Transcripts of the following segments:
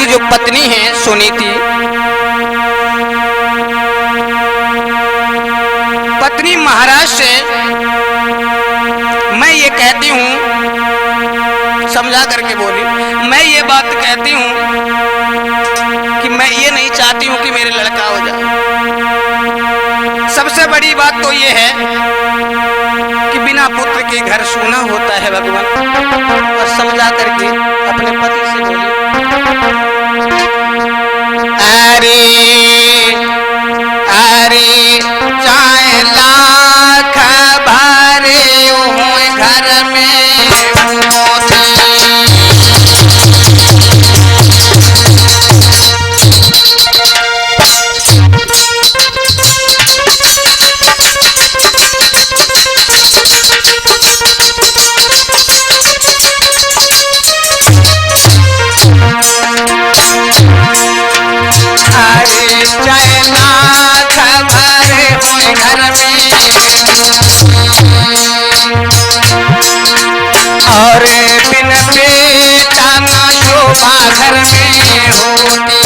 जो पत्नी है सुनीति, पत्नी महाराज से मैं ये कहती हूँ, समझा करके बोली, मैं ये बात कहती हूँ कि मैं ये नहीं चाहती हूँ कि मेरे लड़का हो जाए। सबसे बड़ी बात तो ये है कि बिना पुत्र के घर सूना होता है भगवान। और समझा करके अपने पति से बोली, अरे अरे चाहे लाख भरे हो घर में मोती, और बिन बेटा न शोभा घर में होती।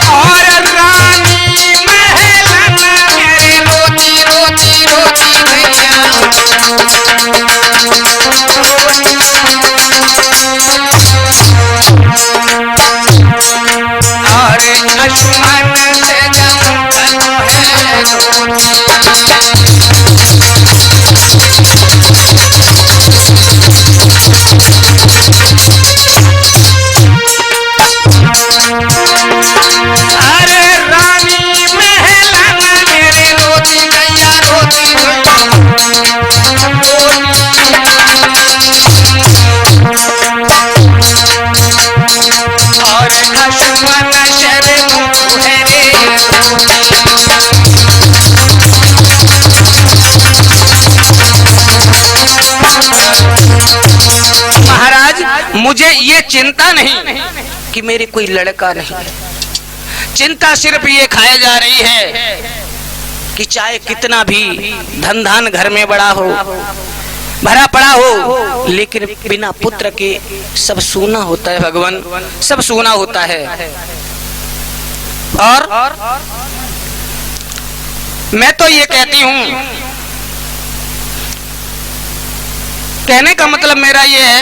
और रानी महलन में रोती रोती रोती भैया, लक्ष्मण से जंगल है अरे रानी महलन मेरे रोती गैया रोती और लक्ष्मण महाराज, मुझे ये चिंता नहीं कि मेरे कोई लड़का नहीं, चिंता सिर्फ ये खाए जा रही है कि चाहे कितना भी धन धान घर में बड़ा हो, भरा पड़ा हो, लेकिन बिना पुत्र के सब सूना होता है भगवान, सब सूना होता है। और मैं तो ये कहती हूं, कहने का मतलब मेरा ये है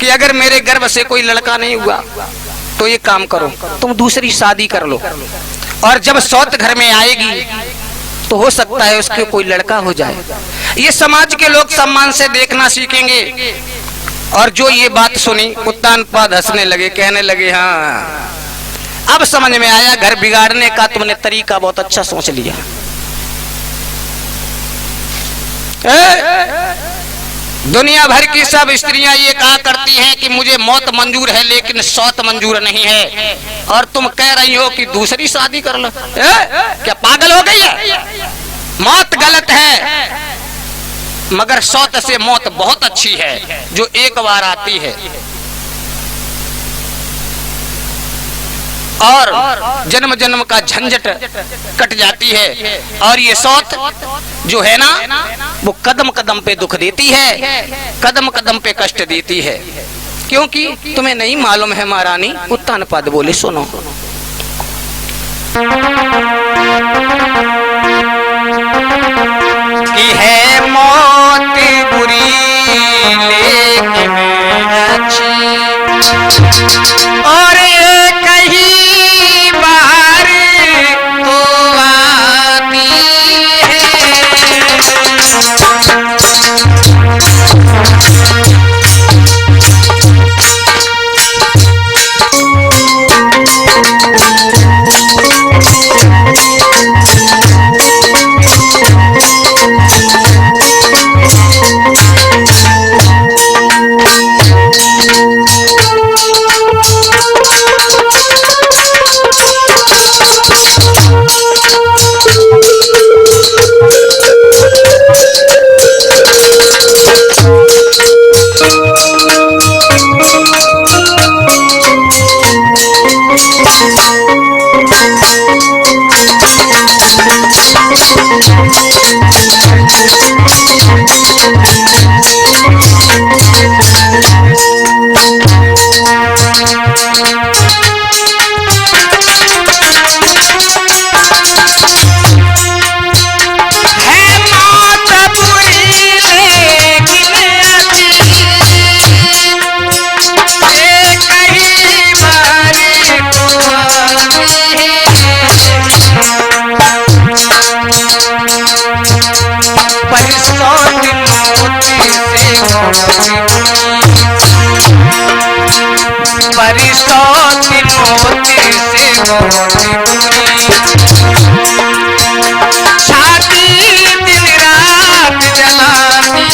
कि अगर मेरे गर्भ से कोई लड़का नहीं हुआ तो ये काम करो, तुम दूसरी शादी कर लो, और जब सौत घर में आएगी तो हो सकता है उसके कोई लड़का हो जाए। ये समाज के लोग सम्मान से देखना सीखेंगे। और जो ये बात सुनी उत्तान पाद हंसने लगे, कहने लगे हाँ अब समझ में आया, घर बिगाड़ने का तुमने तरीका बहुत अच्छा सोच लिया। दुनिया भर की सब स्त्रियां ये कहा करती हैं कि मुझे मौत मंजूर है लेकिन सौत मंजूर नहीं है, और तुम कह रही हो कि दूसरी शादी कर लो। क्या पागल हो गई है? मौत गलत है, मगर सौत से मौत बहुत अच्छी है जो एक बार आती है, और जन्म जन्म का झंझट कट जाती है। और ये सौत जो है ना, वो कदम कदम पे दुख देती है, कदम कदम पे कष्ट देती है। क्योंकि तुम्हें नहीं मालूम है महारानी, उत्तान पाद बोले सुनो, कि है मौत बुरी लेकिन अच्छी, और कहीं बाहर तो आती परिसौती मोती से मोती बुरी, छाती दिन रात जलाती